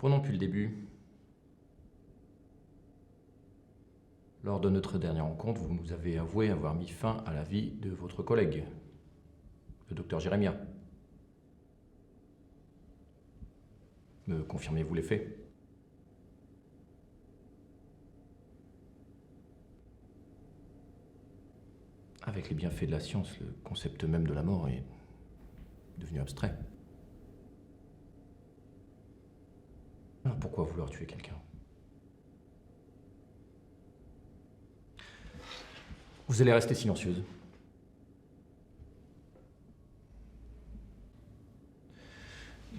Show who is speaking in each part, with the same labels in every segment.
Speaker 1: Reprenons depuis le début. Lors de notre dernière rencontre, vous nous avez avoué avoir mis fin à la vie de votre collègue, le docteur Jérémia. Me confirmez-vous les faits? Avec les bienfaits de la science, le concept même de la mort est devenu abstrait. Alors pourquoi vouloir tuer quelqu'un? Vous allez rester silencieuse.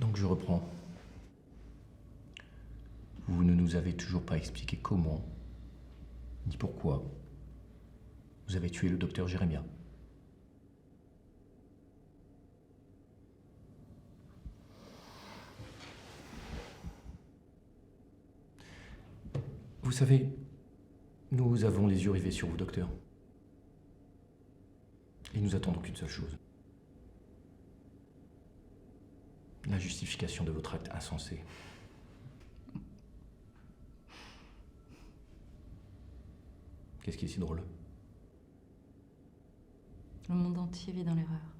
Speaker 1: Donc je reprends. Vous ne nous avez toujours pas expliqué comment, ni pourquoi, vous avez tué le docteur Jérémia. Vous savez, nous avons les yeux rivés sur vous, docteur. Et nous attendons qu'une seule chose. La justification de votre acte insensé. Qu'est-ce qui est si drôle?
Speaker 2: Le monde entier vit dans l'erreur.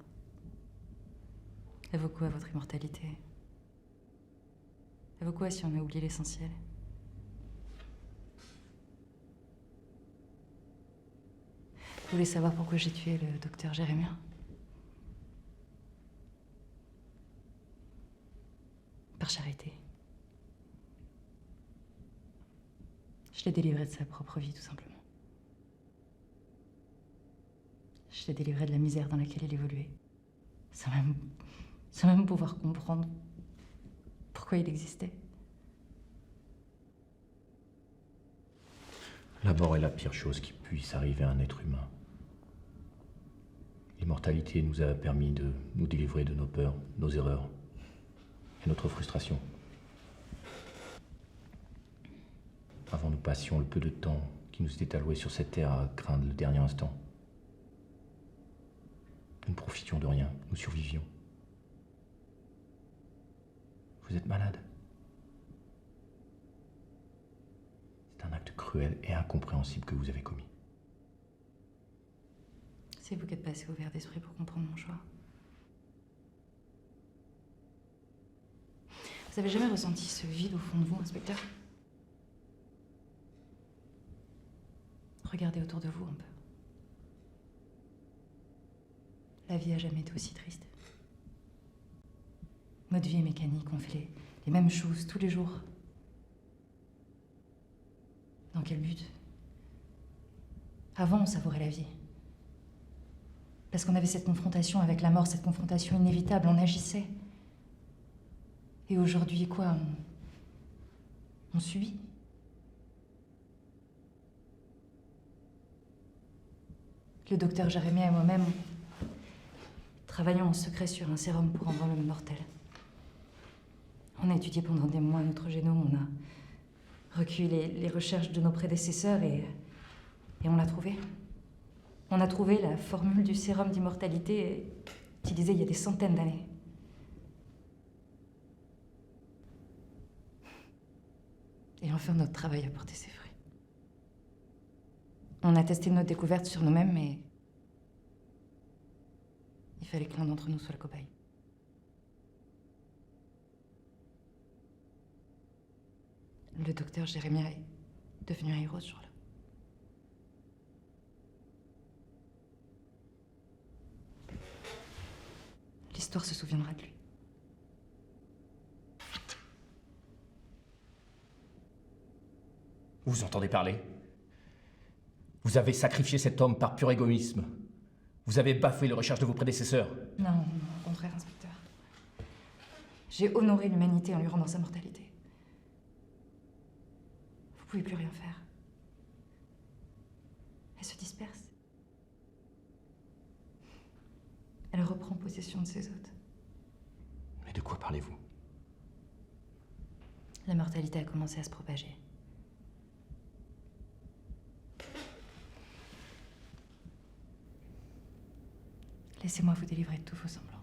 Speaker 2: Elle vaut quoi, votre immortalité? Elle vaut quoi si on a oublié l'essentiel? Vous voulez savoir pourquoi j'ai tué le docteur Jérémia? Par charité. Je l'ai délivré de sa propre vie, tout simplement. Je l'ai délivré de la misère dans laquelle il évoluait. Sans même pouvoir comprendre pourquoi il existait.
Speaker 1: La mort est la pire chose qui puisse arriver à un être humain. L'immortalité nous a permis de nous délivrer de nos peurs, nos erreurs et notre frustration. Avant, nous passions le peu de temps qui nous était alloué sur cette terre à craindre le dernier instant. Nous ne profitions de rien, nous survivions. Vous êtes malade. C'est un acte cruel et incompréhensible que vous avez commis.
Speaker 2: C'est vous qui êtes passé ouvert d'esprit pour comprendre mon choix. Vous avez jamais ressenti ce vide au fond de vous, inspecteur? Regardez autour de vous un peu. La vie a jamais été aussi triste. Notre vie est mécanique, on fait les mêmes choses tous les jours. Dans quel but? Avant, on savourait la vie. Parce qu'on avait cette confrontation avec la mort, cette confrontation inévitable, on agissait. Et aujourd'hui, quoi? On subit. Le docteur Jérémia et moi-même travaillons en secret sur un sérum pour rendre l'homme mortel. On a étudié pendant des mois notre génome, on a recueilli les recherches de nos prédécesseurs et on l'a trouvé. On a trouvé la formule du sérum d'immortalité utilisée il y a des centaines d'années. Et enfin, notre travail a porté ses fruits. On a testé notre découverte sur nous-mêmes, mais il fallait que l'un d'entre nous soit le cobaye. Le docteur Jérémia est devenu un héros ce jour-là. L'histoire se souviendra de lui.
Speaker 1: Vous entendez parler? Vous avez sacrifié cet homme par pur égoïsme. Vous avez bafoué les recherches de vos prédécesseurs.
Speaker 2: Non, au contraire, inspecteur. J'ai honoré l'humanité en lui rendant sa mortalité. Vous pouvez plus rien faire. Elle se disperse. Elle reprend possession de ses hôtes.
Speaker 1: Mais de quoi parlez-vous?
Speaker 2: La mortalité a commencé à se propager. Laissez-moi vous délivrer de tous vos semblants.